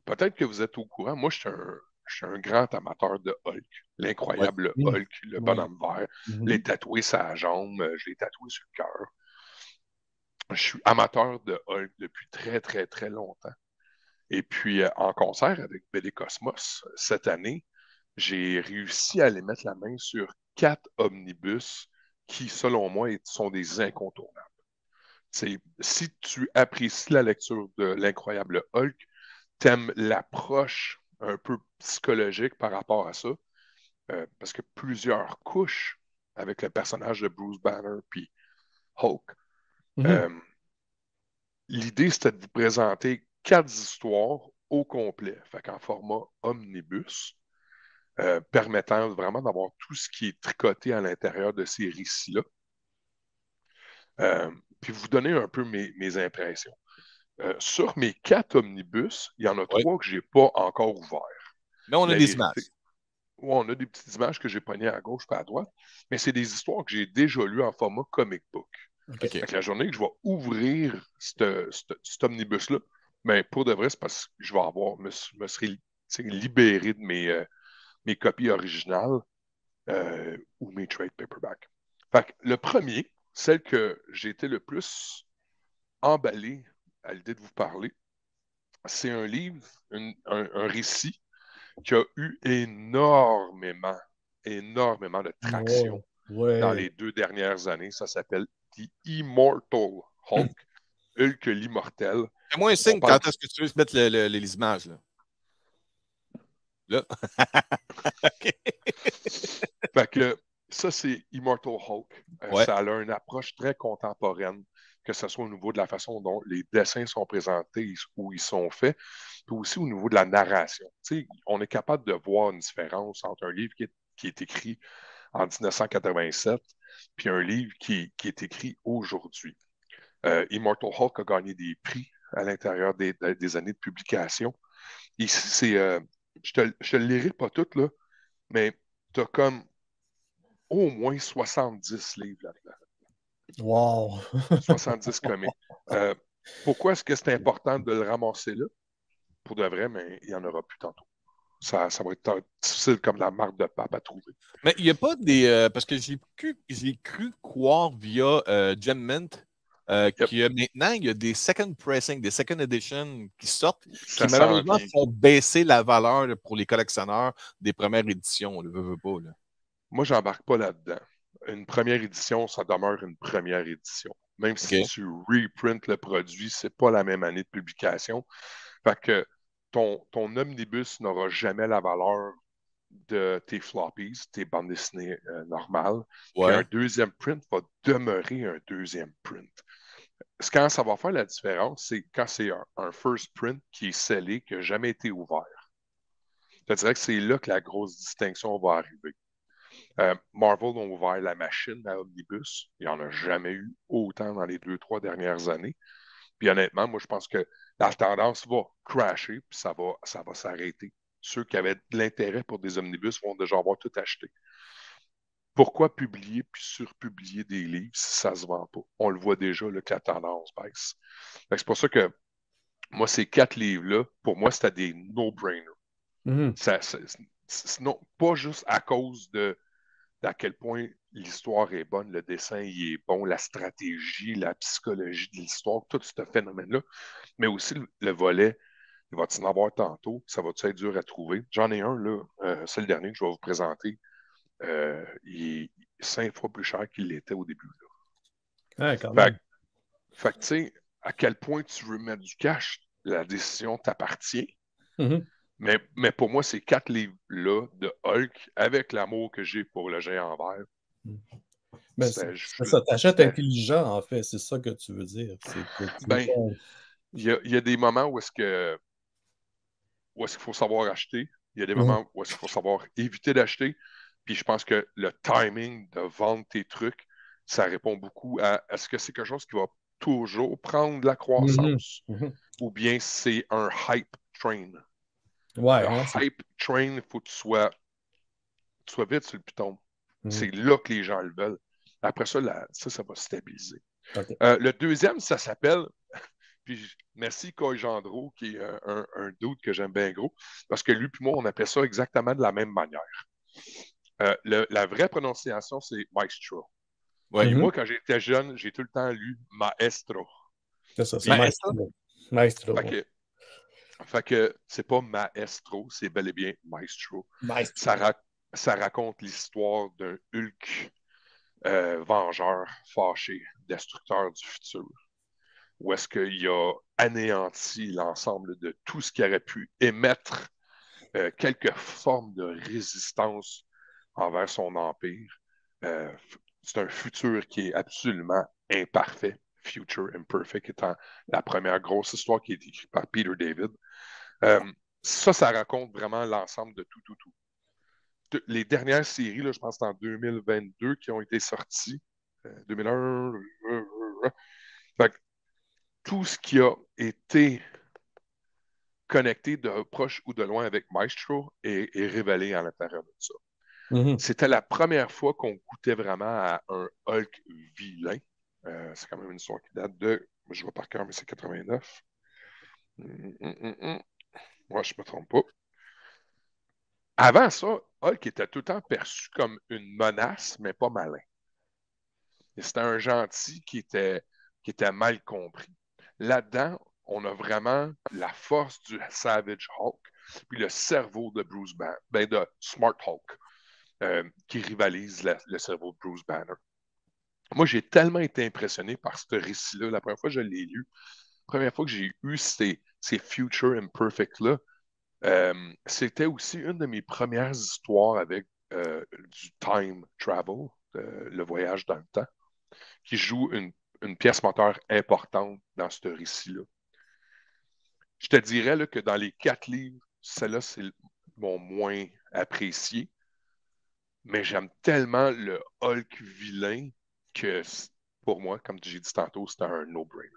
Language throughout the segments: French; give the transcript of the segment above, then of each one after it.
peut-être que vous êtes au courant, moi, je suis un grand amateur de Hulk, Ouais. l'incroyable Mm. Hulk, le Ouais. bonhomme vert. Je l'ai Mhm. tatoué sa jambe, je l'ai tatoué sur le cœur. Je suis amateur de Hulk depuis très, très, très longtemps. Et puis, en concert avec Billy Cosmos, cette année, j'ai réussi à aller mettre la main sur 4 omnibus qui, selon moi, sont des incontournables. Si tu apprécies la lecture de l'incroyable Hulk, t'aimes l'approche un peu psychologique par rapport à ça, parce que plusieurs couches avec le personnage de Bruce Banner puis Hulk. Mhm. Euh, L'idée, c'était de vous présenter 4 histoires au complet, fait qu'en format omnibus, permettant vraiment d'avoir tout ce qui est tricoté à l'intérieur de ces récits-là. Puis vous donner un peu mes impressions. Sur mes 4 omnibus, il y en a Ouais. 3 que je n'ai pas encore ouverts. Mais on a La des vérité, images. ouais, on a des petites images que j'ai pognées à gauche et à droite, mais c'est des histoires que j'ai déjà lues en format comic book. OK. Fait OK. que la journée que je vais ouvrir cet omnibus-là, ben, pour de vrai, c'est parce que je vais me serai libéré de mes copies originales ou mes trade paperbacks. Fait que le premier, celle que j'ai été le plus emballé à l'idée de vous parler, c'est un livre, un récit qui a eu énormément de traction Ouais. dans Ouais. les 2 dernières années. Ça s'appelle The Immortal Hulk, Hulk l'immortel. Fais-moi un On signe parle. quand est-ce que tu veux mettre les images, là. Là. OK. Fait que ça, c'est Immortal Hulk. Ouais. Ça a une approche très contemporaine, que ce soit au niveau de la façon dont les dessins sont présentés, où ils sont faits, puis aussi au niveau de la narration. Tu sais, on est capable de voir une différence entre un livre qui est écrit en 1987 puis un livre qui est écrit aujourd'hui. Immortal Hulk a gagné des prix à l'intérieur des années de publication. Et je te le lirai pas tout, là, mais tu as comme au moins 70 livres là-dedans, Wow. 70 comics. Euh, Pourquoi est-ce que c'est important de le ramasser là? Pour de vrai, mais il n'y en aura plus tantôt. Ça va être difficile comme la marque de pape à trouver. Mais il n'y a pas des. Parce que j'ai cru croire via Gemmint Yep, qu'il y a maintenant, il y a des second pressing, des second edition qui sortent, qui ça s'en malheureusement vient. font baisser la valeur là, pour les collectionneurs des premières éditions. Le veut pas, là. Moi, j'embarque pas là-dedans. Une première édition, ça demeure une première édition. Même si OK. tu reprints le produit, c'est pas la même année de publication. Fait que ton omnibus n'aura jamais la valeur de tes floppies, tes bandes dessinées normales. Puis un Ouais. deuxième print va demeurer un deuxième print. Quand ça va faire la différence, c'est quand c'est un first print qui est scellé, qui n'a jamais été ouvert. Je te dirais que c'est là que la grosse distinction va arriver. Marvel ont ouvert la machine à Omnibus. Il n'y en a jamais eu autant dans les 2, 3 dernières années. Puis honnêtement, moi, je pense que la tendance va crasher, puis ça va s'arrêter. Ceux qui avaient de l'intérêt pour des omnibus vont déjà avoir tout acheté. Pourquoi publier puis surpublier des livres si ça ne se vend pas? On le voit déjà, là, que la tendance baisse. C'est pour ça que moi, ces 4 livres-là, pour moi, c'était des no-brainers. Mhm. Sinon, pas juste à cause d'à quel point l'histoire est bonne, le dessin il est bon, la stratégie, la psychologie de l'histoire, tout ce phénomène-là, mais aussi le volet, il va en avoir tantôt, ça va être dur à trouver. J'en ai un, là, c'est le dernier que je vais vous présenter. Il est 5 fois plus cher qu'il l'était au début. Là. Ouais, quand Fait, même. fait que, tu sais, à quel point tu veux mettre du cash, la décision t'appartient. Mhm. Mais pour moi, ces 4 livres-là de Hulk, avec l'amour que j'ai pour le géant vert, Mhm. Ben, c'était, c'est ça, t'achètes c'était- intelligent, en fait, c'est ça que tu veux dire. C'est que tu veux ben, pas. il y a des moments où est-ce qu'il faut savoir acheter. Il y a des Mhm. moments où est-ce qu'il faut savoir éviter d'acheter. Puis je pense que le timing de vendre tes trucs, ça répond beaucoup à est-ce que c'est quelque chose qui va toujours prendre de la Mhm. croissance Mhm. ou bien c'est un hype train. Le Ouais, hein, hype train, il faut que tu sois vite sur le piton. Mhm. C'est là que les gens le veulent. Après ça, ça va stabiliser. OK. Le deuxième, ça s'appelle, Puis merci Coy Gendreau, qui est un dude que j'aime bien gros, parce que lui puis moi, on appelle ça exactement de la même manière. La vraie prononciation, c'est Maestro. Ouais. Et moi, quand j'étais jeune, j'ai tout le temps lu Maestro. C'est ça, c'est Maestro. Maestro. Maestro. Fait que c'est pas Maestro, c'est bel et bien Maestro. Maestro. Ça raconte l'histoire d'un Hulk vengeur, fâché, destructeur du futur, où est-ce qu'il a anéanti l'ensemble de tout ce qui aurait pu émettre quelque forme de résistance envers son empire. C'est un futur qui est absolument imparfait. Future Imperfect étant la première grosse histoire qui est écrite par Peter David. Ça raconte vraiment l'ensemble de tout. Les dernières séries, là, je pense que c'est en 2022 qui ont été sorties. 2001. Fait que tout ce qui a été connecté de proche ou de loin avec Maestro est révélé à l'intérieur de ça. C'était la première fois qu'on goûtait vraiment à un Hulk vilain. C'est quand même une histoire qui date de, je vois par cœur, mais c'est 89. Moi, je ne me trompe pas. Avant ça, Hulk était tout le temps perçu comme une menace, mais pas malin. Et c'était un gentil qui était mal compris. Là-dedans, on a vraiment la force du Savage Hulk, puis le cerveau de Bruce Banner, de Smart Hulk, qui rivalise le cerveau de Bruce Banner. Moi, j'ai tellement été impressionné par ce récit-là. La première fois que je l'ai lu, la première fois que j'ai eu ces Future Imperfect-là, c'était aussi une de mes premières histoires avec du time travel, le voyage dans le temps, qui joue une pièce moteur importante dans ce récit-là. Je te dirais là, que dans les 4 livres, celle-là, c'est mon moins apprécié, mais j'aime tellement le Hulk vilain que pour moi, comme j'ai dit tantôt, c'était un no-brainer.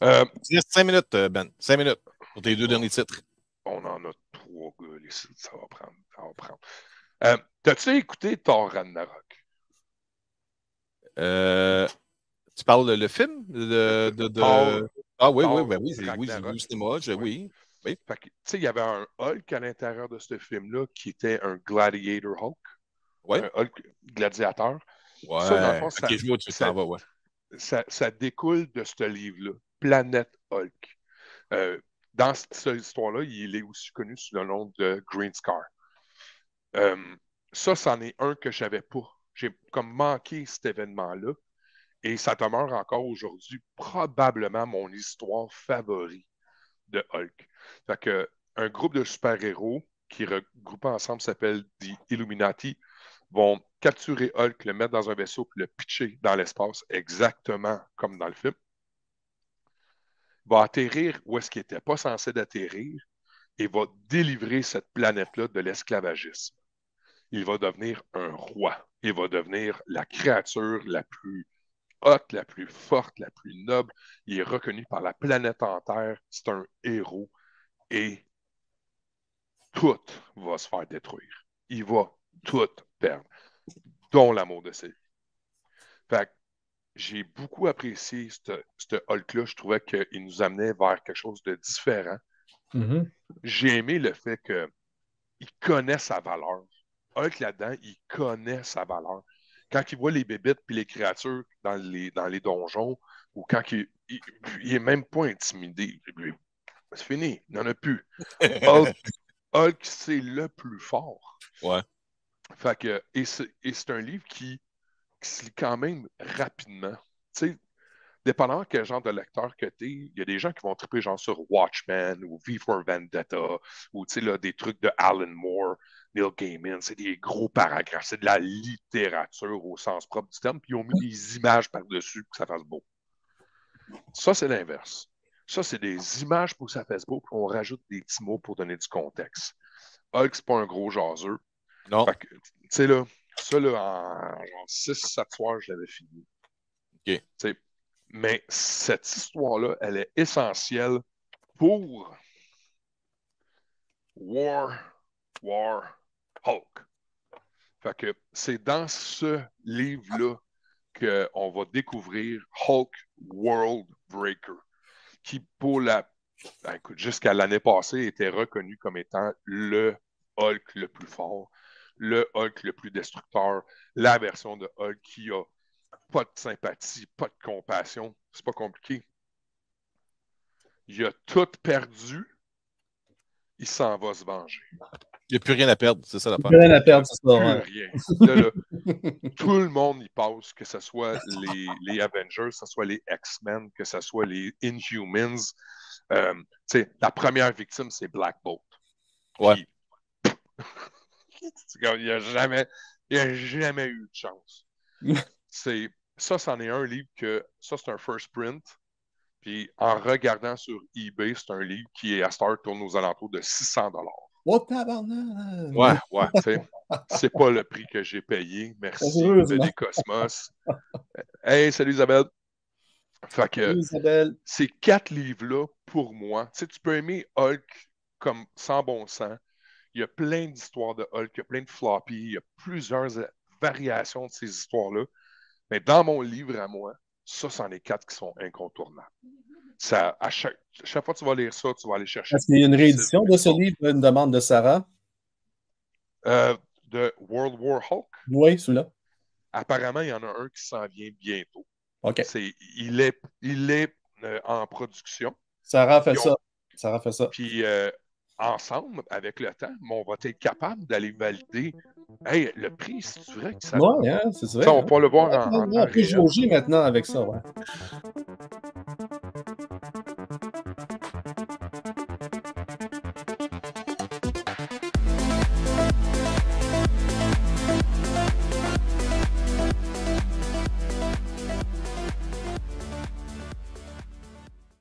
5 minutes, Ben. 5 minutes pour tes 2 derniers titres. On en a 3 gars, ça va prendre. T'as-tu écouté Thor Ragnarok? Tu parles le film Thor, Ah oui, Thor ben oui, j'ai vu Ragnarok. au cinéma, oui. Fait que, tu sais, il y avait un Hulk à l'intérieur de ce film-là qui était un Gladiator Hulk, Ouais. un Hulk gladiateur. Ouais. Ça, dans le fond, Ok, je vois où tu t'en vas, ouais. ça découle de ce livre-là, Planète Hulk. Dans cette histoire-là, il est aussi connu sous le nom de Green Scar. Ça, c'en est un que je savais pas. J'ai comme manqué cet événement-là et ça demeure encore aujourd'hui probablement mon histoire favorite de Hulk. Fait que, un groupe de super-héros qui regroupés ensemble s'appelle The Illuminati vont capturer Hulk, le mettre dans un vaisseau puis le pitcher dans l'espace exactement comme dans le film. Il va atterrir où est-ce qu'il n'était pas censé d'atterrir et va délivrer cette planète-là de l'esclavagisme. Il va devenir un roi. Il va devenir la créature la plus haute, la plus forte, la plus noble. Il est reconnu par la planète entière. C'est un héros. Et tout va se faire détruire. Il va tout perdre, dont l'amour de sa vie. Fait que j'ai beaucoup apprécié ce Hulk-là. Je trouvais qu'il nous amenait vers quelque chose de différent. J'ai aimé le fait qu'il connaît sa valeur. Hulk, là-dedans, il connaît sa valeur. Quand il voit les bébites puis les créatures dans les donjons, ou quand il est même pas intimidé, c'est fini, il n'en a plus. Hulk, c'est le plus fort. Ouais. Fait que, et c'est un livre qui se lit quand même rapidement. Tu sais, dépendant quel genre de lecteur que tu es, il y a des gens qui vont triper genre sur Watchmen ou V for Vendetta ou là, des trucs de Alan Moore, Neil Gaiman. C'est des gros paragraphes. C'est de la littérature au sens propre du terme. Puis ils ont mis des images par-dessus pour que ça fasse beau. Ça, c'est l'inverse. Ça, c'est des images pour que ça fasse beau, puis on rajoute des petits mots pour donner du contexte. Hulk, c'est pas un gros jaseux. Non. Fait que, tu sais, là, ça, là, en 6-7 soirs, je l'avais fini. OK. T'sais, mais cette histoire-là, elle est essentielle pour War Hulk. Fait que c'est dans ce livre-là qu'on va découvrir Hulk World Breaker, qui pour écoute, jusqu'à l'année passée était reconnu comme étant le Hulk le plus fort, le Hulk le plus destructeur, la version de Hulk qui a pas de sympathie, pas de compassion. C'est pas compliqué. Il a tout perdu. Il s'en va se venger. Il n'y a plus rien à perdre, c'est ça la Il n'y a rien à perdre, c'est ça. Plus Ouais. rien. Là, tout le monde y passe, que ce soit les Avengers, que ce soit les X-Men, que ce soit les Inhumans. La première victime, c'est Black Bolt. Ouais. Il n'y a jamais eu de chance. C'en est un livre ça, c'est un first print. Puis en regardant sur eBay, c'est un livre qui, à Star, tourne aux alentours de 600 $. Oh, tabarnak! Ouais, tu sais. C'est pas le prix que j'ai payé. Merci, BD Cosmos. Hey, salut Isabelle. Fait que Salut, Isabelle. ces 4 livres-là, pour moi, tu sais, tu peux aimer Hulk comme sans bon sens. Il y a plein d'histoires de Hulk, il y a plein de floppy, il y a plusieurs variations de ces histoires-là. Mais dans mon livre à moi, c'en est 4 qui sont incontournables. À chaque fois que tu vas lire ça, tu vas aller chercher. Est-ce qu'il y a une réédition de ce livre, une demande de Sarah? De World War Hulk? Oui, celui-là. Apparemment, il y en a un qui s'en vient bientôt. OK. Il est en production. Sarah fait ça. Sarah fait ça. Puis ensemble, avec le temps, on va être capable d'aller valider. Hey, le prix, c'est vrai que ça. Oui, hein, c'est vrai. Ça, on va pouvoir le voir en On peut jauger maintenant avec ça, ouais.